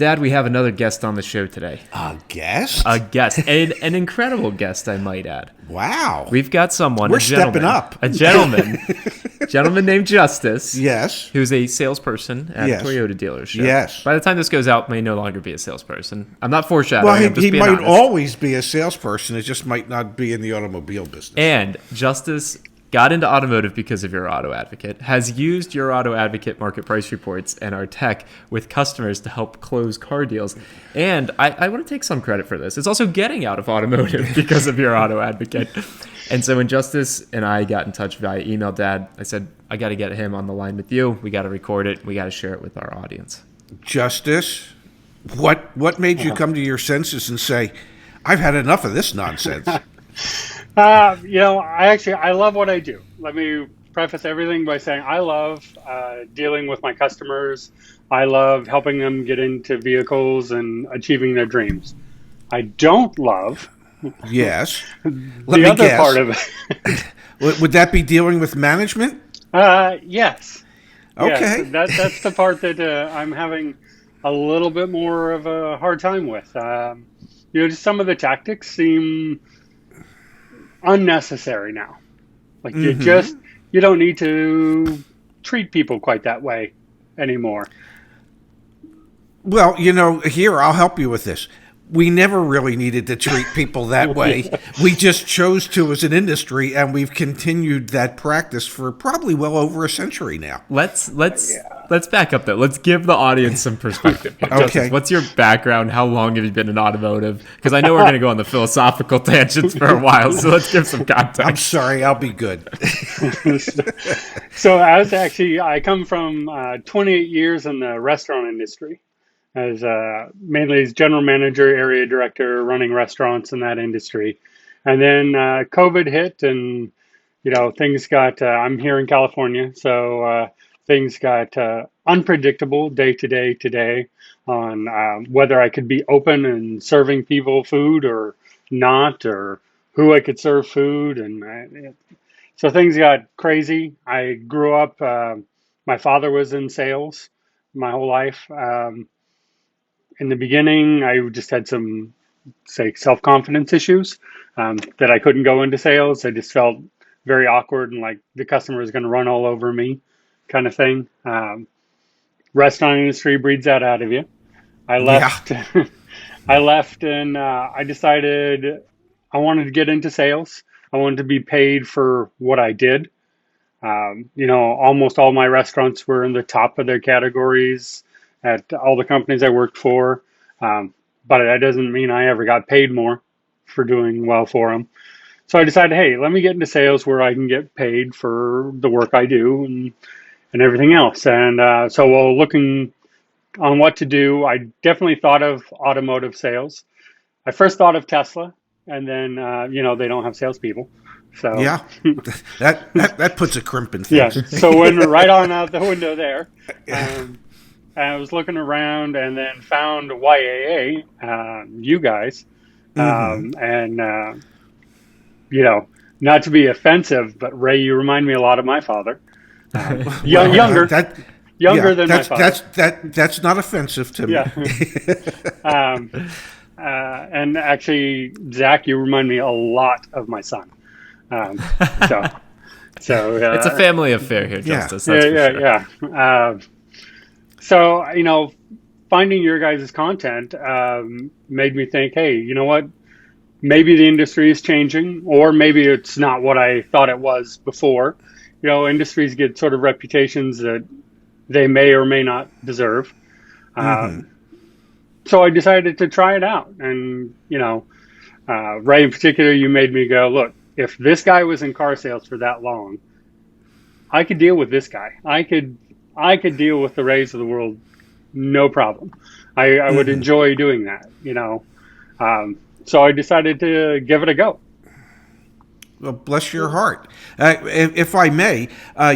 Dad, we have another guest on the show today. A guest? A guest. An incredible guest, I might add. Wow. We've got someone, We're stepping up. A gentleman named Justise. Yes. Who's a salesperson at a Toyota dealership. Yes. By the time this goes out, may no longer be a salesperson. I'm not foreshadowing. Well, he might honest. always be a salesperson. It just might not be in the automobile business. And Justise got into automotive because of Your Auto Advocate, has used Your Auto Advocate market price reports and our tech with customers to help close car deals. And I want to take some credit for this. It's also getting out of automotive because of Your Auto Advocate. And so when Justise and I got in touch via email, Dad, I said, I got to get him on the line with you. We got to record it. We got to share it with our audience. Justise, what made you come to your senses and say, I've had enough of this nonsense? I love what I do. Let me preface everything by saying I love dealing with my customers. I love helping them get into vehicles and achieving their dreams. I don't love yes. the other guess. Part of it. Would that be dealing with management? Yes. Okay. Yes, that's the part that I'm having a little bit more of a hard time with. Just some of the tactics seem unnecessary now. Like you don't need to treat people quite that way anymore. Well, here, I'll help you with this. We never really needed to treat people that way. We just chose to as an industry, and we've continued that practice for probably well over a century now. Let's back up though. Let's give the audience some perspective. Okay. Justise, what's your background? How long have you been in automotive? Because I know we're going to go on the philosophical tangents for a while, so let's give some context. I'm sorry, I'll be good. So I come from 28 years in the restaurant industry. As mainly as general manager, area director, running restaurants in that industry. And then COVID hit and, things got, I'm here in California, so things got unpredictable day to day today on whether I could be open and serving people food or not, or who I could serve food. And so things got crazy. I grew up, my father was in sales my whole life. In the beginning, I just had some, self-confidence issues that I couldn't go into sales. I just felt very awkward and like the customer was going to run all over me kind of thing. Restaurant industry breeds that out of you. I left. Yeah. I left and I decided I wanted to get into sales. I wanted to be paid for what I did. Almost all my restaurants were in the top of their categories at all the companies I worked for. But that doesn't mean I ever got paid more for doing well for them. So I decided, hey, let me get into sales where I can get paid for the work I do and everything else. And so while looking on what to do, I definitely thought of automotive sales. I first thought of Tesla, and then, they don't have salespeople. So yeah, that puts a crimp in things. Yeah, so went right on out the window there. I was looking around and then found YAA, you guys, and not to be offensive, but Ray, you remind me a lot of my father. Younger than my father. That's not offensive to me. Yeah. And actually, Zach, you remind me a lot of my son. So it's a family affair here, Justise. Yeah. So, finding your guys' content made me think, hey, you know what? Maybe the industry is changing, or maybe it's not what I thought it was before. Industries get sort of reputations that they may or may not deserve. So I decided to try it out. And, Ray in particular, you made me go, look, if this guy was in car sales for that long, I could deal with this guy. I could deal with the Rays of the world, no problem. I would enjoy doing that, So I decided to give it a go. Well, bless your heart. If I may,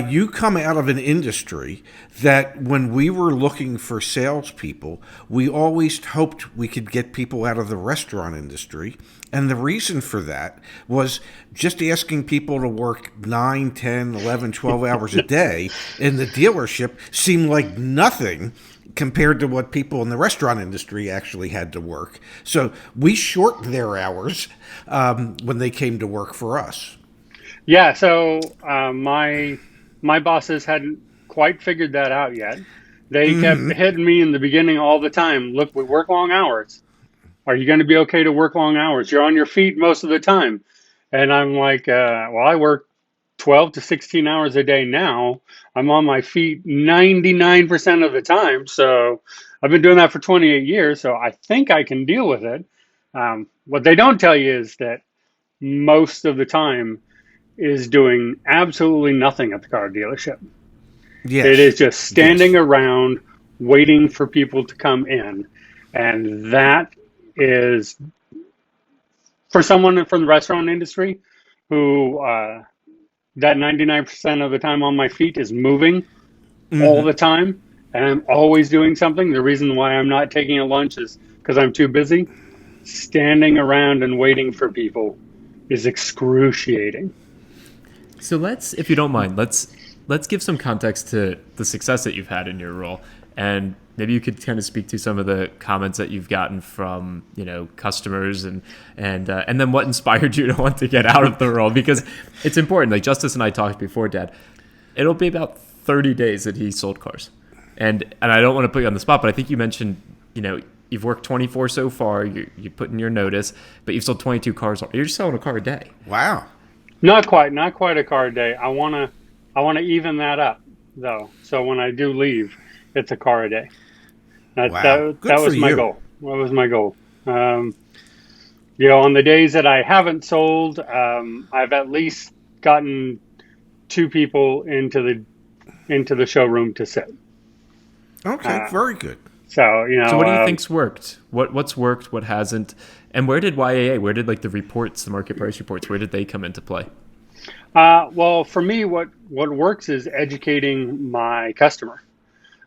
you come out of an industry that when we were looking for salespeople, we always hoped we could get people out of the restaurant industry. And the reason for that was just asking people to work 9, 10, 11, 12 hours a day in the dealership seemed like nothing compared to what people in the restaurant industry actually had to work. So we shortened their hours when they came to work for us. Yeah, so my bosses hadn't quite figured that out yet. They kept hitting me in the beginning all the time. Look, we work long hours. Are you going to be okay to work long hours? You're on your feet most of the time. And I'm like, well, I work 12 to 16 hours a day now. I'm on my feet 99% of the time. So I've been doing that for 28 years. So I think I can deal with it. What they don't tell you is that most of the time is doing absolutely nothing at the car dealership. Yes. It is just standing around waiting for people to come in. And that is, for someone from the restaurant industry who that 99% of the time on my feet is moving all the time, and I'm always doing something. The reason why I'm not taking a lunch is because I'm too busy. Standing around and waiting for people is excruciating. So if you don't mind, let's give some context to the success that you've had in your role, and maybe you could kind of speak to some of the comments that you've gotten from customers, and then what inspired you to want to get out of the role, because it's important. Like Justice and I talked before, Dad. It'll be about 30 days that he sold cars, and I don't want to put you on the spot, but I think you mentioned you've worked 24 so far. You put in your notice, but you've sold 22 cars. You're just selling a car a day. Wow. Not quite a car a day. I wanna even that up though. So when I do leave, it's a car a day. That was my goal. That was my goal. On the days that I haven't sold, I've at least gotten 2 people into the showroom to sit. Okay, very good. So So what do you think's worked? What's worked? What hasn't? And where did YAA? Where did the reports, the market price reports? Where did they come into play? Well, for me, what works is educating my customer,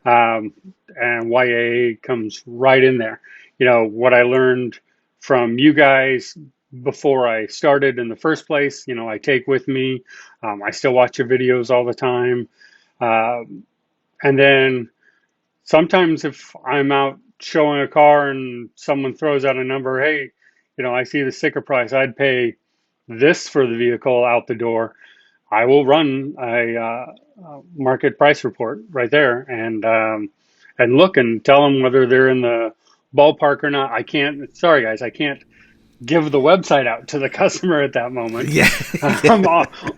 and YAA comes right in there. What I learned from you guys before I started in the first place. I take with me. I still watch your videos all the time, and then sometimes if I'm out showing a car and someone throws out a number, hey, I see the sticker price. I'd pay this for the vehicle out the door. I will run a market price report right there and look and tell them whether they're in the ballpark or not. I can't. Sorry, guys, I can't give the website out to the customer at that moment. Yeah. I'm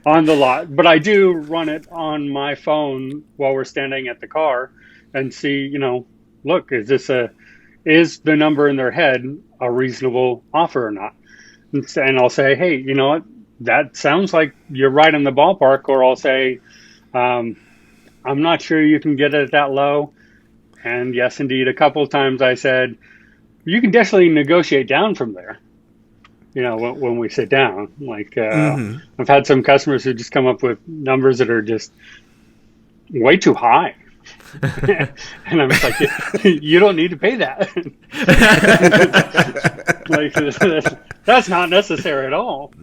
on the lot, but I do run it on my phone while we're standing at the car and see. Look, is the number in their head a reasonable offer or not? And I'll say, hey, you know what? That sounds like you're right in the ballpark. Or I'll say, I'm not sure you can get it at that low. And yes, indeed, a couple of times I said, you can definitely negotiate down from there. When we sit down, I've had some customers who just come up with numbers that are just way too high. And I'm just like, you don't need to pay that. That's not necessary at all.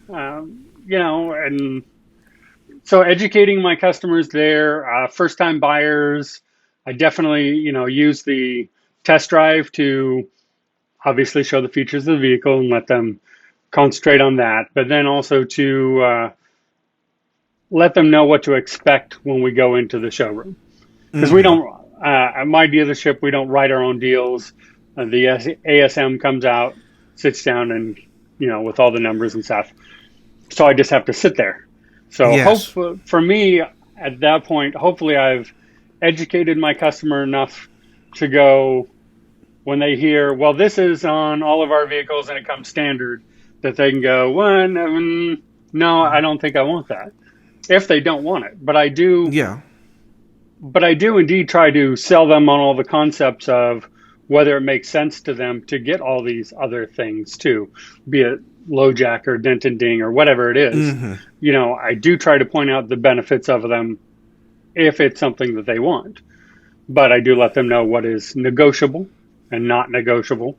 And so educating my customers there, first time buyers, I definitely, use the test drive to obviously show the features of the vehicle and let them concentrate on that, but then also to let them know what to expect when we go into the showroom. Because we don't, at my dealership, we don't write our own deals. The ASM comes out, sits down, and with all the numbers and stuff. So I just have to sit there. So Yes. for me, at that point, hopefully I've educated my customer enough to go, when they hear, well, this is on all of our vehicles and it comes standard, that they can go, well, no, I don't think I want that. If they don't want it. But I do. Yeah. But I do indeed try to sell them on all the concepts of whether it makes sense to them to get all these other things too, be it low jack or dent and ding or whatever it is. I do try to point out the benefits of them if it's something that they want. But I do let them know what is negotiable and not negotiable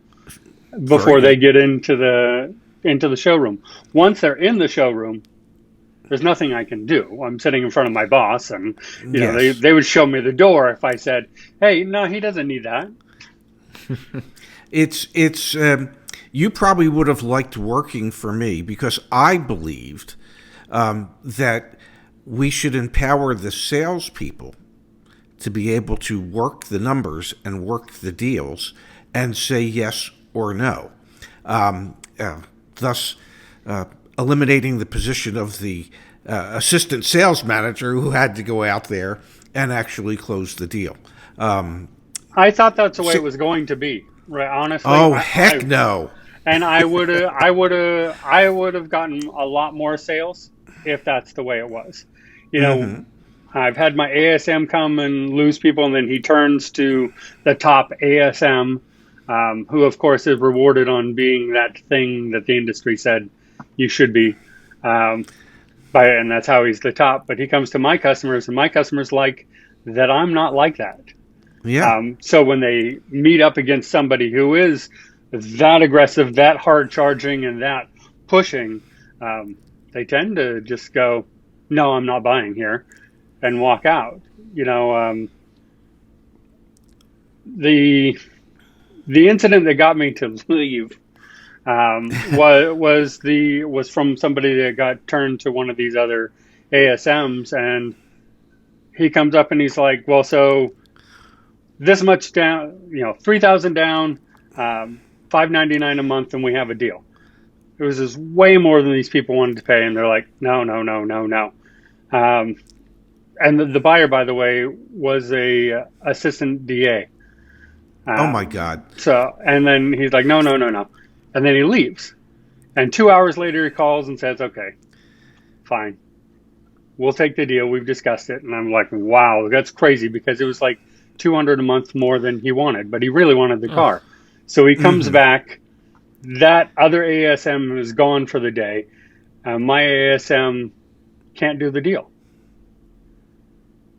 before they get into the showroom. Once they're in the showroom, there's nothing I can do. I'm sitting in front of my boss, and Yes. they would show me the door if I said, "Hey, no, he doesn't need that." It's you probably would have liked working for me because I believed that we should empower the salespeople to be able to work the numbers and work the deals and say yes or no, thus eliminating the position of the assistant sales manager who had to go out there and actually close the deal. I thought that's the way So, it was going to be. Right? Honestly, oh, heck no. and I would have gotten a lot more sales if that's the way it was. You know, I've had my ASM come and lose people, and then he turns to the top ASM, who of course is rewarded on being that thing that the industry said you should be. And that's how he's the top. But he comes to my customers, and my customers like that I'm not like that. Yeah. So when they meet up against somebody who is that aggressive, that hard charging, and that pushing, they tend to just go, "No, I'm not buying here," and walk out. The incident that got me to leave was from somebody that got turned to one of these other ASMs, and he comes up and he's like, "Well, so this much down, 3,000 down, $599 a month, and we have a deal." It was just way more than these people wanted to pay, and they're like, "No, no, no, no, no." And the buyer, by the way, was a assistant DA. Oh my God. So, and then he's like, "No, no, no, no," and then he leaves. And 2 hours later, he calls and says, "Okay, fine, we'll take the deal. We've discussed it." And I'm like, "Wow, that's crazy," because it was like 200 a month more than he wanted, but he really wanted the car. So he comes back. That other ASM is gone for the day. My ASM can't do the deal.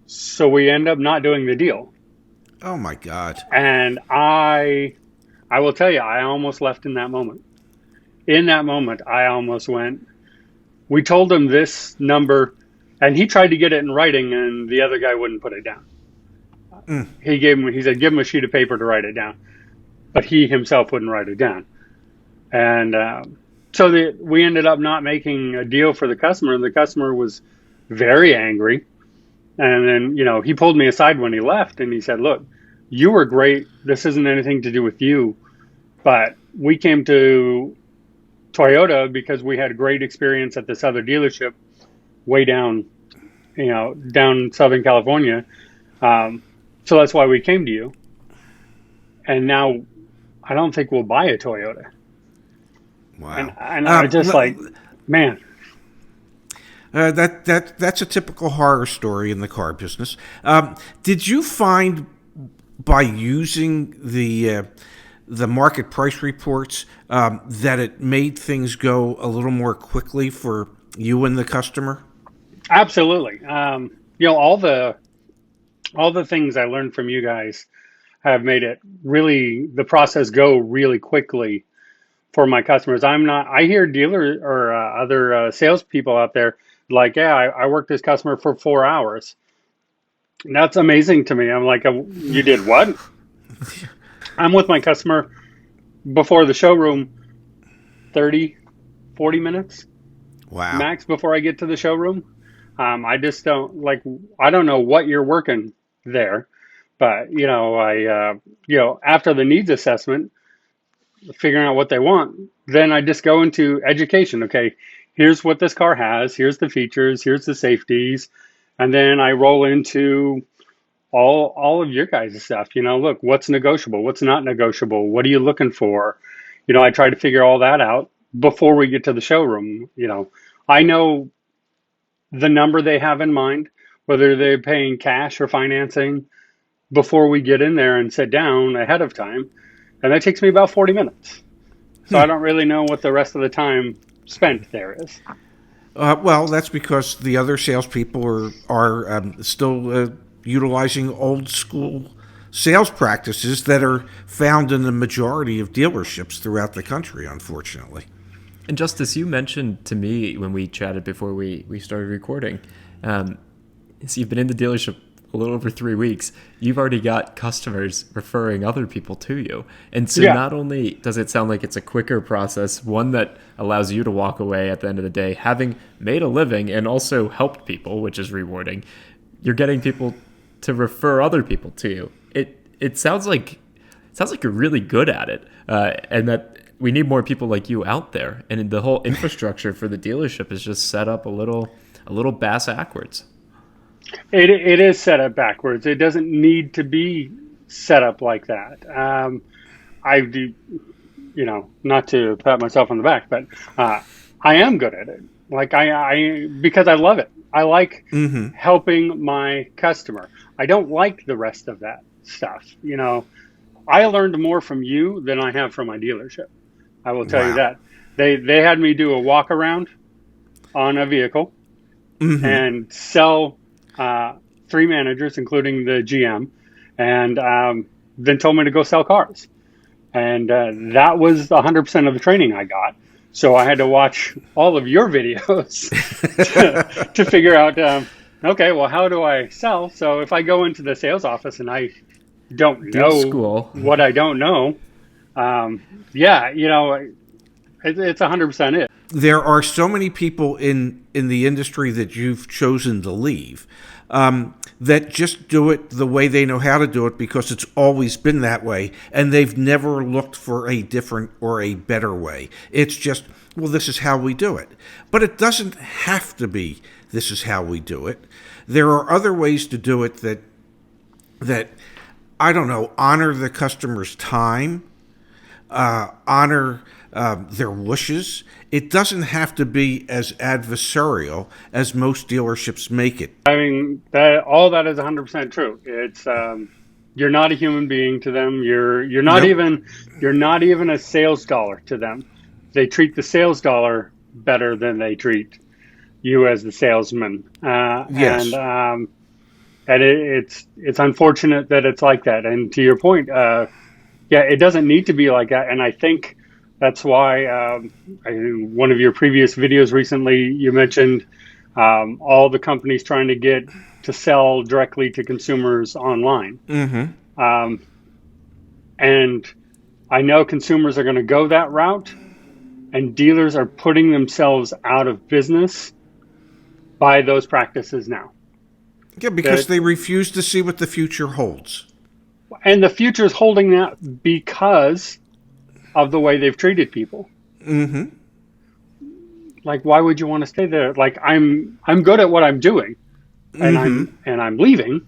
So we end up not doing the deal. Oh my God. And I will tell you, I almost left in that moment. In that moment, I almost went, we told him this number, and he tried to get it in writing, and the other guy wouldn't put it down. He said, "Give him a sheet of paper to write it down," but he himself wouldn't write it down. And so we ended up not making a deal for the customer, and the customer was very angry. And then, he pulled me aside when he left, and he said, "Look, you were great. This isn't anything to do with you, but we came to Toyota because we had a great experience at this other dealership way down, down Southern California. So that's why we came to you. And now I don't think we'll buy a Toyota." Wow. And I just man. That's a typical horror story in the car business. Did you find by using the market price reports that it made things go a little more quickly for you and the customer? Absolutely. All the things I learned from you guys have made it really, the process go really quickly for my customers. I hear dealers or other salespeople out there like, "Yeah, I worked this customer for 4 hours." And that's amazing to me. I'm like, "You did what?" I'm with my customer before the showroom 30, 40 minutes Wow. max before I get to the showroom. I just don't I don't know what you're working there, but after the needs assessment, figuring out what they want, then I just go into education. Okay, here's what this car has, here's the features, here's the safeties, and then I roll into all of your guys' stuff. Look, what's negotiable, what's not negotiable, what are you looking for? I try to figure all that out before we get to the showroom. I know the number they have in mind, whether they're paying cash or financing, before we get in there and sit down ahead of time. And that takes me about 40 minutes. So I don't really know what the rest of the time spent there is. Well, that's because the other salespeople are still utilizing old school sales practices that are found in the majority of dealerships throughout the country, unfortunately. And Justice, you mentioned to me when we chatted before we started recording, so you've been in the dealership a little over 3 weeks. You've already got customers referring other people to you. And so not only does it sound like it's a quicker process, one that allows you to walk away at the end of the day, having made a living and also helped people, which is rewarding, you're getting people to refer other people to you. It sounds like you're really good at it, and that we need more people like you out there. And the whole infrastructure for the dealership is just set up a little bass backwards. It is set up backwards. It doesn't need to be set up like that. I do, not to pat myself on the back, but I am good at it. Like because I love it. I like helping my customer. I don't like the rest of that stuff. I learned more from you than I have from my dealership. I will tell you that. They had me do a walk around on a vehicle and sell 3 managers, including the GM, and then told me to go sell cars. And that was 100% of the training I got. So I had to watch all of your videos to figure out, okay, well, how do I sell? So if I go into the sales office and I don't know what I don't know, it's 100% it. There are so many people in the industry that you've chosen to leave that just do it the way they know how to do it because it's always been that way, and they've never looked for a different or a better way. It's just, well, this is how we do it. But it doesn't have to be this is how we do it. There are other ways to do it that I don't know, honor the customer's time, honor their wishes. It doesn't have to be as adversarial as most dealerships make it. I mean, all that is 100% true. It's you're not a human being to them. You're not even a sales dollar to them. They treat the sales dollar better than they treat you as the salesman. Yes. And it's unfortunate that it's like that. And to your point, it doesn't need to be like that. And I think that's why one of your previous videos recently, you mentioned all the companies trying to get to sell directly to consumers online. And I know consumers are going to go that route, and dealers are putting themselves out of business by those practices now. Yeah, because they refuse to see what the future holds. And the future is holding that because of the way they've treated people. Like, why would you want to stay there? Like, I'm good at what I'm doing, and I'm leaving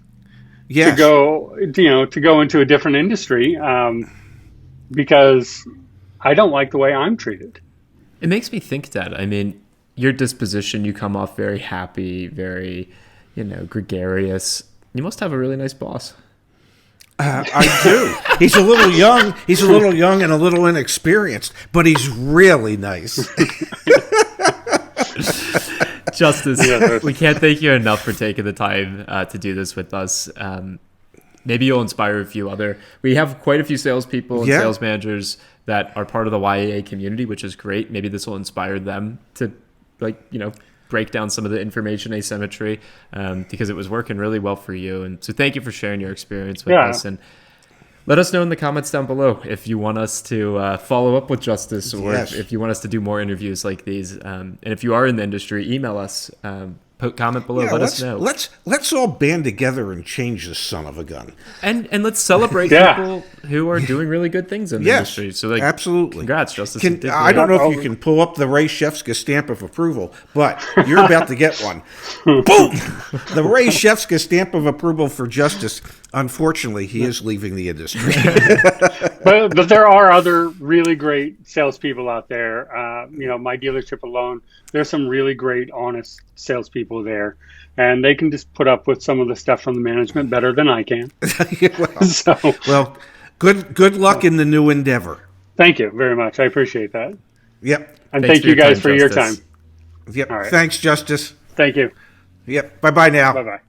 to go into a different industry because I don't like the way I'm treated. It makes me think that, I mean, your disposition, you come off very happy, very, gregarious. You must have a really nice boss. I do. He's a little young. He's a little young and a little inexperienced, but he's really nice. Justise, we can't thank you enough for taking the time to do this with us. Maybe you'll inspire a few other. We have quite a few salespeople and sales managers that are part of the YAA community, which is great. Maybe this will inspire them to, break down some of the information asymmetry because it was working really well for you. And so thank you for sharing your experience with us. And let us know in the comments down below if you want us to follow up with Justise or if you want us to do more interviews like these. And if you are in the industry, email us. Comment below. Let us know. Let's all band together and change this son of a gun. And let's celebrate people who are doing really good things in the industry. So absolutely. Congrats, Justise. I don't know if you can pull up the Ray Shefska stamp of approval, but you're about to get one. Boom! The Ray Shefska stamp of approval for Justise. Unfortunately, he is leaving the industry. but there are other really great salespeople out there. My dealership alone, there's some really great, honest salespeople there, and they can just put up with some of the stuff from the management better than I can. Well, good luck in the new endeavor. Thank you very much. I appreciate that. Yep. And thank you guys for your time. Yep. All right. Thanks, Justise. Thank you. Yep. Bye-bye now. Bye-bye.